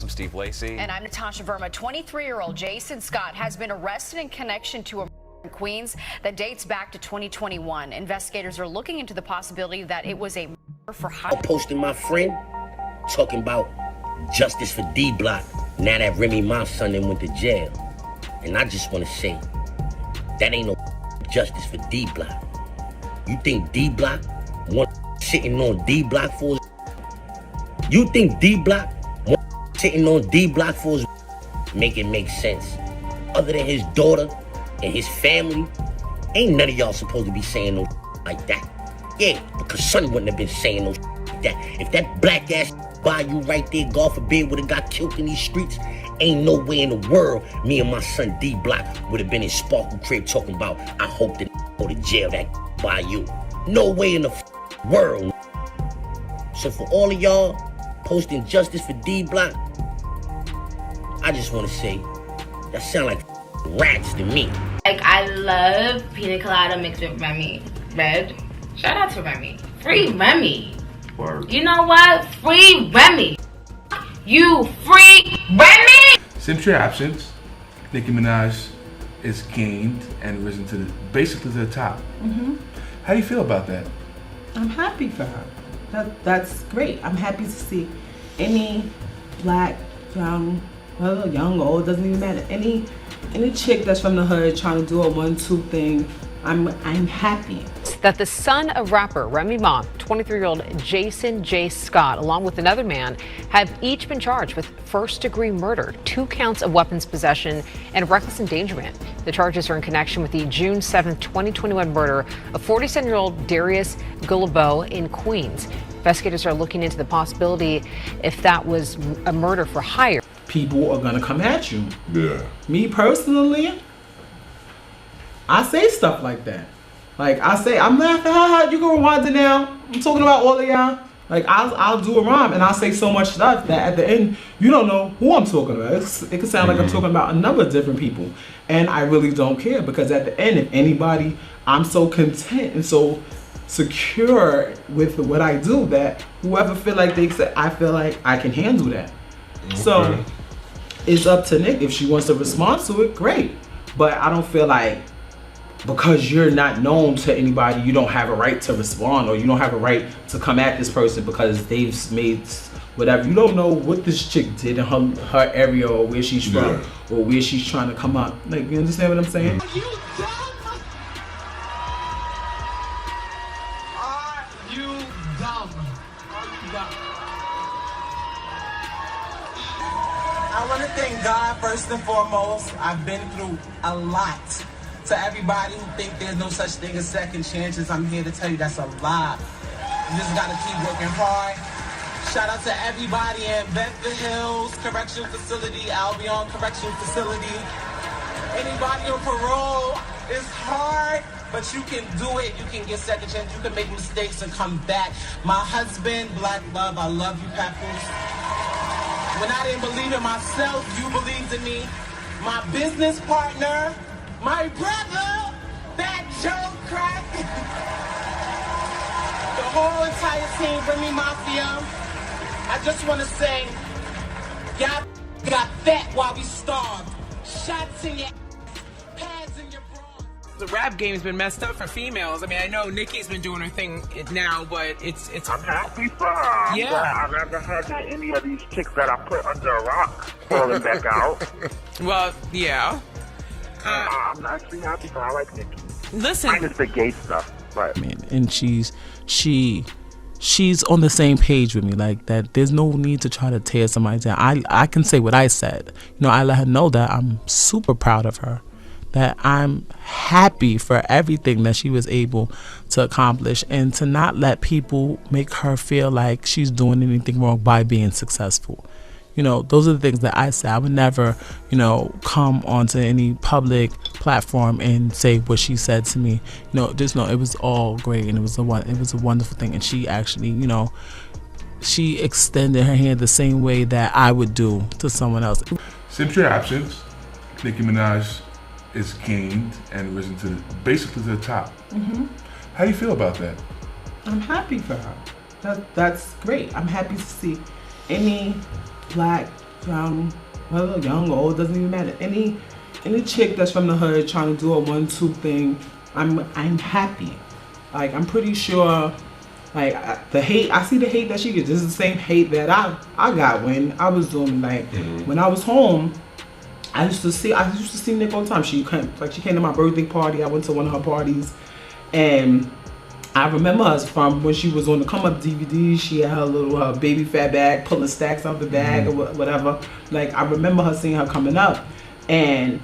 I'm Steve Lacey. And I'm Natasha Verma. 23-year-old Jason Scott has been arrested in connection to a in Queens that dates back to 2021. Investigators are looking into the possibility that it was a murder for hire. I'm posting my friend talking about justice for D Block now that Remy Ma son then went to jail. And I just want to say, that ain't no justice for D Block. You think D Block want sitting on D Block for his? You think D Block want sitting on D Block for his? Make it make sense. Other than his daughter and his family, ain't none of y'all supposed to be saying no like that. Yeah, because son wouldn't have been saying no like that. If that black ass by you right there, God forbid, would have got killed in these streets, ain't no way in the world me and my son D Block would have been in Sparkle Crib talking about, I hope that go to jail that by you. No way in the world. So for all of y'all posting justice for D Block, I just want to say, that sound like rats to me. Like, I love pina colada mixed with Remy. Red. Shout out to Remy. Free Remy. Word. You know what? Free Remy. You free Remy! Since your absence, Nicki Minaj is gained and risen to basically to the top. Mm-hmm. How do you feel about that? I'm happy for her. That's great. I'm happy to see any black, young, well, young, old, doesn't even matter. Any chick that's from the hood trying to do a 1-2 thing, I'm happy. That the son of rapper Remy Ma, 23-year-old Jason J. Scott, along with another man, have each been charged with first-degree murder, 2 counts of weapons possession, and reckless endangerment. The charges are in connection with the June 7, 2021 murder of 47-year-old Darius Gulbault in Queens. Investigators are looking into the possibility if that was a murder for hire. People are gonna come at you. Yeah. Me personally, I say stuff like that. Like, I say, I'm laughing, haha, you can rewind it now. I'm talking about all of y'all. Like, I'll do a rhyme and I'll say so much stuff that at the end, you don't know who I'm talking about. It could sound like I'm talking about a number of different people. And I really don't care, because at the end, if anybody, I'm so content and so secure with what I do that whoever feel like I feel like I can handle that. Okay. So it's up to Nick. If she wants to respond to it, great. But I don't feel like because you're not known to anybody, you don't have a right to respond, or you don't have a right to come at this person because they've made whatever. You don't know what this chick did in her area, or where she's from, or where she's trying to come up. Like, you understand what I'm saying? Are you dumb? Are you dumb? I want to thank God first and foremost. I've been through a lot. To everybody who think there's no such thing as second chances, I'm here to tell you that's a lie. You just gotta keep working hard. Shout out to everybody in Bedford Hills Correctional Facility, Albion Correctional Facility. Anybody on parole, it's hard, but you can do it. You can get second chance. You can make mistakes and come back. My husband, Black Love, I love you, Papoose. When I didn't believe in myself, you believed in me. My business partner, my brother, that Joe Crack. The whole entire team, Remy Mafia. I just want to say, y'all got fat while we starved. Shots in your ass, pads in your bra. The rap game's been messed up for females. I mean, I know Nicki's been doing her thing now, but it's. I'm happy for her. Yeah. I've never had any of these chicks that I put under a rock falling back out. Well, yeah. I'm actually happy for her. I like Nicki. Listen. Minus the gay stuff, but. And she's on the same page with me, like that. There's no need to try to tear somebody down. I can say what I said. You know, I let her know that I'm super proud of her, that I'm happy for everything that she was able to accomplish, and to not let people make her feel like she's doing anything wrong by being successful. You know, those are the things that I say. I would never, you know, come onto any public platform and say what she said to me. You know, just know it was all great, and it was a wonderful thing. And she actually, you know, she extended her hand the same way that I would do to someone else. Since your absence, Nicki Minaj is gained and risen to basically to the top. Mm-hmm. How do you feel about that? I'm happy for her. That's great. I'm happy to see any black, whether young or old, doesn't even matter. Any chick that's from the hood trying to do a 1-2 thing, I'm happy. Like, I'm pretty sure, like, the hate, I see the hate that she gets. This is the same hate that I got when I was doing, like, when I was home. I used to see Nick all the time. She came to my birthday party. I went to one of her parties, and I remember her from when she was on the Come Up DVD. She had her little baby fat bag, pulling stacks out the bag or whatever. Like, I remember her seeing her coming up, and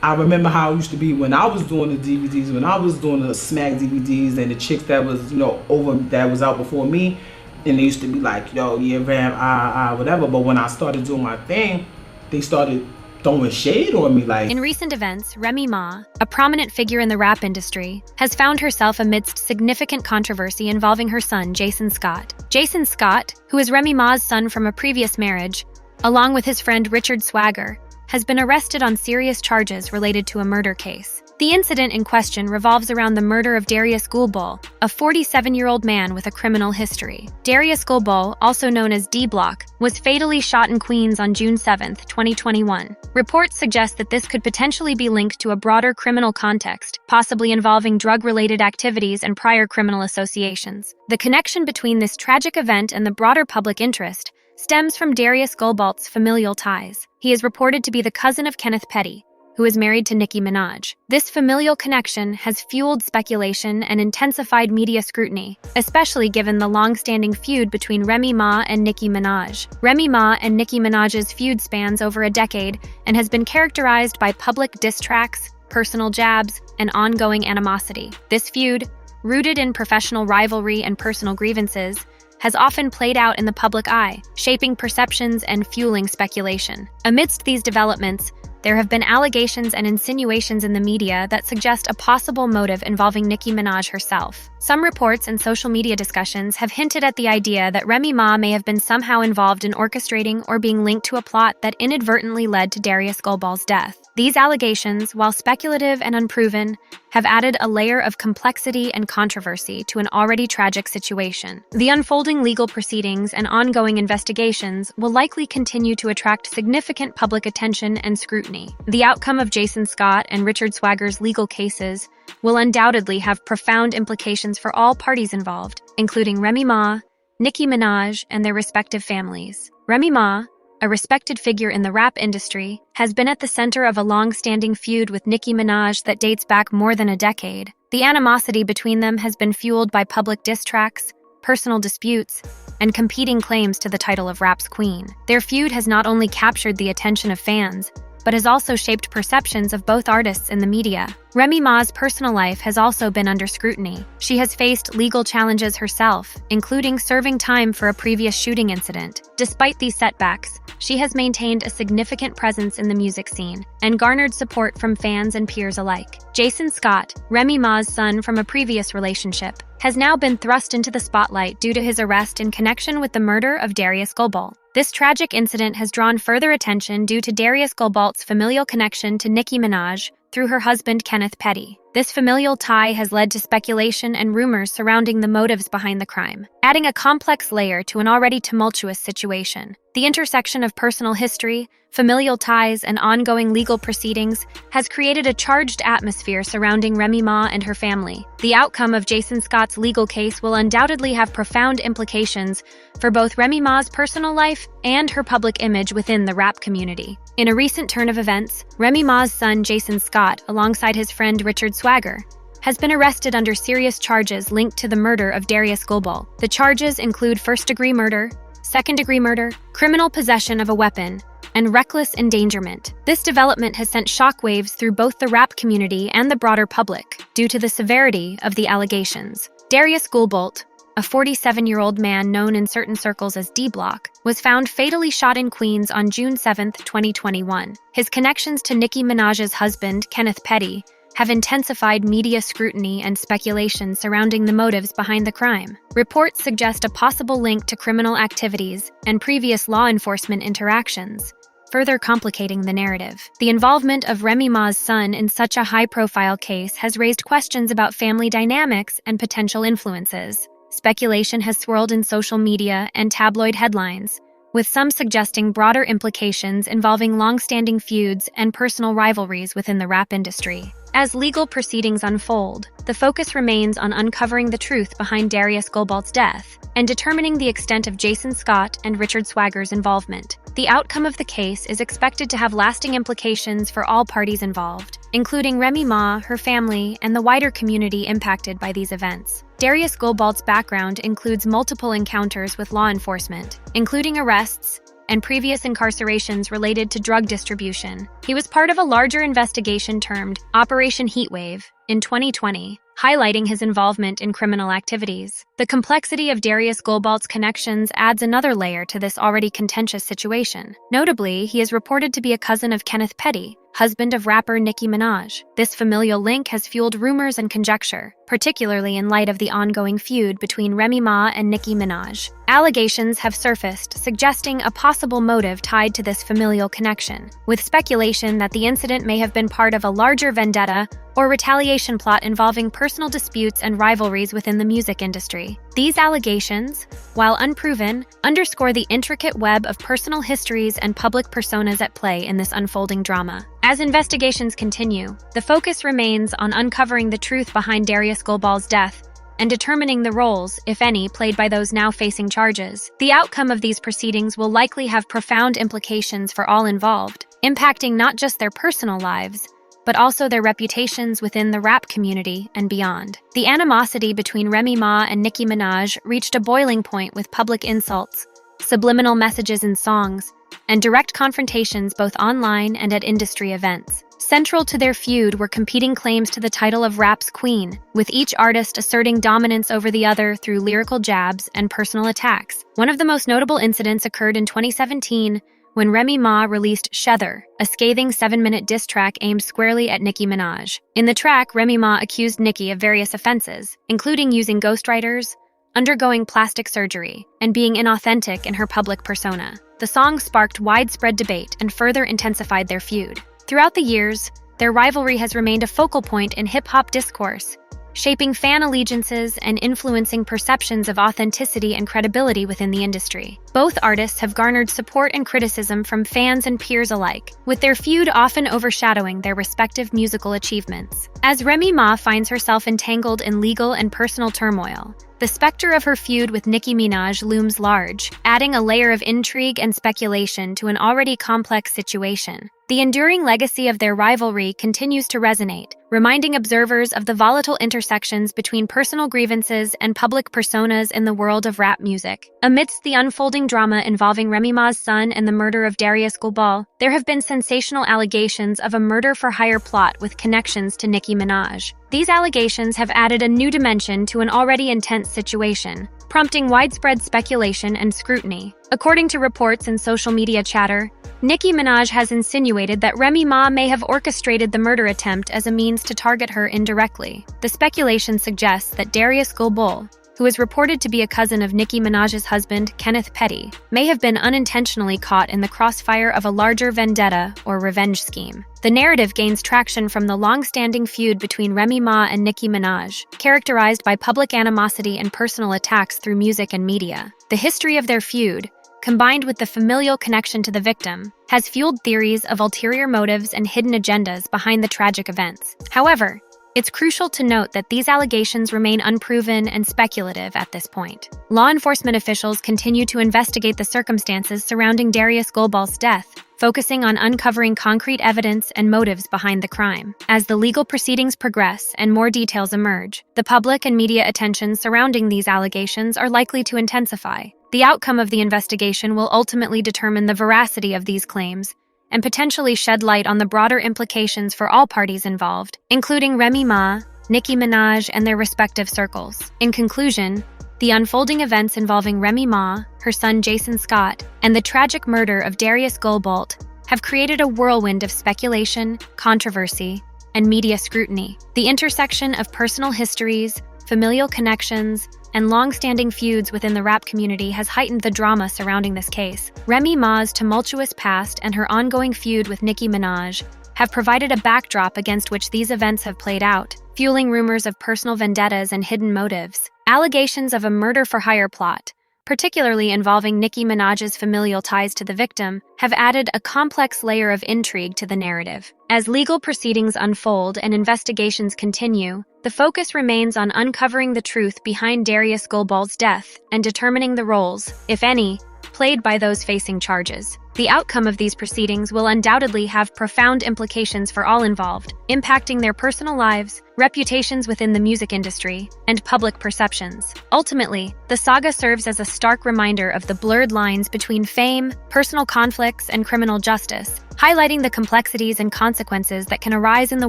I remember how it used to be when I was doing the DVDs, when I was doing the Smack DVDs, and the chicks that was, that was out before me, and they used to be like, yo, yeah, Ram, whatever. But when I started doing my thing, they started throwing shade on me. Like, in recent events, Remy Ma, a prominent figure in the rap industry, has found herself amidst significant controversy involving her son, Jason Scott. Jason Scott, who is Remy Ma's son from a previous marriage, along with his friend Richard Swagger, has been arrested on serious charges related to a murder case. The incident in question revolves around the murder of Darius Gulbault, a 47-year-old man with a criminal history. Darius Gulbault, also known as D-Block, was fatally shot in Queens on June 7, 2021. Reports suggest that this could potentially be linked to a broader criminal context, possibly involving drug-related activities and prior criminal associations. The connection between this tragic event and the broader public interest stems from Darius Gulbault's familial ties. He is reported to be the cousin of Kenneth Petty, who is married to Nicki Minaj. This familial connection has fueled speculation and intensified media scrutiny, especially given the long-standing feud between Remy Ma and Nicki Minaj. Remy Ma and Nicki Minaj's feud spans over a decade and has been characterized by public diss tracks, personal jabs, and ongoing animosity. This feud, rooted in professional rivalry and personal grievances, has often played out in the public eye, shaping perceptions and fueling speculation. Amidst these developments, there have been allegations and insinuations in the media that suggest a possible motive involving Nicki Minaj herself. Some reports and social media discussions have hinted at the idea that Remy Ma may have been somehow involved in orchestrating or being linked to a plot that inadvertently led to Darius Gulbault's death. These allegations, while speculative and unproven, have added a layer of complexity and controversy to an already tragic situation. The unfolding legal proceedings and ongoing investigations will likely continue to attract significant public attention and scrutiny. The outcome of Jason Scott and Richard Swagger's legal cases will undoubtedly have profound implications for all parties involved, including Remy Ma, Nicki Minaj, and their respective families. Remy Ma, a respected figure in the rap industry, has been at the center of a long-standing feud with Nicki Minaj that dates back more than a decade. The animosity between them has been fueled by public diss tracks, personal disputes, and competing claims to the title of rap's queen. Their feud has not only captured the attention of fans, but has also shaped perceptions of both artists in the media. Remy Ma's personal life has also been under scrutiny. She has faced legal challenges herself, including serving time for a previous shooting incident. Despite these setbacks, she has maintained a significant presence in the music scene and garnered support from fans and peers alike. Jason Scott, Remy Ma's son from a previous relationship, has now been thrust into the spotlight due to his arrest in connection with the murder of Darius Gulbault. This tragic incident has drawn further attention due to Darius Gulbault's familial connection to Nicki Minaj through her husband Kenneth Petty. This familial tie has led to speculation and rumors surrounding the motives behind the crime, adding a complex layer to an already tumultuous situation. The intersection of personal history, familial ties, and ongoing legal proceedings has created a charged atmosphere surrounding Remy Ma and her family. The outcome of Jason Scott's legal case will undoubtedly have profound implications for both Remy Ma's personal life and her public image within the rap community. In a recent turn of events, Remy Ma's son Jason Scott, alongside his friend Richard Swagger, has been arrested under serious charges linked to the murder of Darius Gulbault. The charges include first-degree murder, second-degree murder, criminal possession of a weapon, and reckless endangerment. This development has sent shockwaves through both the rap community and the broader public due to the severity of the allegations. Darius Gulbault, a 47-year-old man known in certain circles as D-Block, was found fatally shot in Queens on June 7, 2021. His connections to Nicki Minaj's husband, Kenneth Petty, have intensified media scrutiny and speculation surrounding the motives behind the crime. Reports suggest a possible link to criminal activities and previous law enforcement interactions, further complicating the narrative. The involvement of Remy Ma's son in such a high-profile case has raised questions about family dynamics and potential influences. Speculation has swirled in social media and tabloid headlines, with some suggesting broader implications involving long-standing feuds and personal rivalries within the rap industry. As legal proceedings unfold, the focus remains on uncovering the truth behind Darius Gulbault's death and determining the extent of Jason Scott and Richard Swagger's involvement. The outcome of the case is expected to have lasting implications for all parties involved, including Remy Ma, her family, and the wider community impacted by these events. Darius Gulbault's background includes multiple encounters with law enforcement, including arrests and previous incarcerations related to drug distribution. He was part of a larger investigation termed Operation Heatwave in 2020, highlighting his involvement in criminal activities. The complexity of Darius Gulbault's connections adds another layer to this already contentious situation. Notably, he is reported to be a cousin of Kenneth Petty, husband of rapper Nicki Minaj. This familial link has fueled rumors and conjecture, particularly in light of the ongoing feud between Remy Ma and Nicki Minaj. Allegations have surfaced suggesting a possible motive tied to this familial connection, with speculation that the incident may have been part of a larger vendetta or retaliation plot involving personal disputes and rivalries within the music industry. These allegations, while unproven, underscore the intricate web of personal histories and public personas at play in this unfolding drama. As investigations continue, the focus remains on uncovering the truth behind Darius Gulbault's death and determining the roles, if any, played by those now facing charges. The outcome of these proceedings will likely have profound implications for all involved, impacting not just their personal lives, but also their reputations within the rap community and beyond. The animosity between Remy Ma and Nicki Minaj reached a boiling point with public insults, subliminal messages in songs, and direct confrontations both online and at industry events. Central to their feud were competing claims to the title of rap's queen, with each artist asserting dominance over the other through lyrical jabs and personal attacks. One of the most notable incidents occurred in 2017 when Remy Ma released Shether, a scathing 7-minute diss track aimed squarely at Nicki Minaj. In the track, Remy Ma accused Nicki of various offenses, including using ghostwriters, undergoing plastic surgery, and being inauthentic in her public persona. The song sparked widespread debate and further intensified their feud. Throughout the years, their rivalry has remained a focal point in hip-hop discourse, shaping fan allegiances and influencing perceptions of authenticity and credibility within the industry. Both artists have garnered support and criticism from fans and peers alike, with their feud often overshadowing their respective musical achievements. As Remy Ma finds herself entangled in legal and personal turmoil, the specter of her feud with Nicki Minaj looms large, adding a layer of intrigue and speculation to an already complex situation. The enduring legacy of their rivalry continues to resonate, reminding observers of the volatile intersections between personal grievances and public personas in the world of rap music. Amidst the unfolding drama involving Remy Ma's son and the murder of Darius Gulbault, there have been sensational allegations of a murder-for-hire plot with connections to Nicki Minaj. These allegations have added a new dimension to an already intense situation, prompting widespread speculation and scrutiny. According to reports and social media chatter, Nicki Minaj has insinuated that Remy Ma may have orchestrated the murder attempt as a means to target her indirectly. The speculation suggests that Darius Gulbault, who is reported to be a cousin of Nicki Minaj's husband, Kenneth Petty, may have been unintentionally caught in the crossfire of a larger vendetta or revenge scheme. The narrative gains traction from the long-standing feud between Remy Ma and Nicki Minaj, characterized by public animosity and personal attacks through music and media. The history of their feud, combined with the familial connection to the victim, has fueled theories of ulterior motives and hidden agendas behind the tragic events. However, it's crucial to note that these allegations remain unproven and speculative at this point. Law enforcement officials continue to investigate the circumstances surrounding Darius Gulbault's death, focusing on uncovering concrete evidence and motives behind the crime. As the legal proceedings progress and more details emerge, the public and media attention surrounding these allegations are likely to intensify. The outcome of the investigation will ultimately determine the veracity of these claims and potentially shed light on the broader implications for all parties involved, including Remy Ma, Nicki Minaj, and their respective circles. In conclusion, the unfolding events involving Remy Ma, her son Jason Scott, and the tragic murder of Darius Gulbault have created a whirlwind of speculation, controversy, and media scrutiny. The intersection of personal histories, familial connections, and long-standing feuds within the rap community has heightened the drama surrounding this case. Remy Ma's tumultuous past and her ongoing feud with Nicki Minaj have provided a backdrop against which these events have played out, fueling rumors of personal vendettas and hidden motives. Allegations of a murder-for-hire plot, particularly involving Nicki Minaj's familial ties to the victim, have added a complex layer of intrigue to the narrative. As legal proceedings unfold and investigations continue, the focus remains on uncovering the truth behind Darius Gulbault's death and determining the roles, if any, played by those facing charges. The outcome of these proceedings will undoubtedly have profound implications for all involved, impacting their personal lives, reputations within the music industry, and public perceptions. Ultimately, the saga serves as a stark reminder of the blurred lines between fame, personal conflicts, and criminal justice, highlighting the complexities and consequences that can arise in the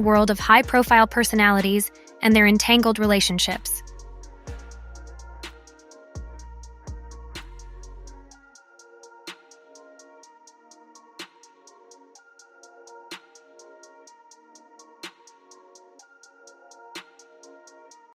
world of high-profile personalities and their entangled relationships.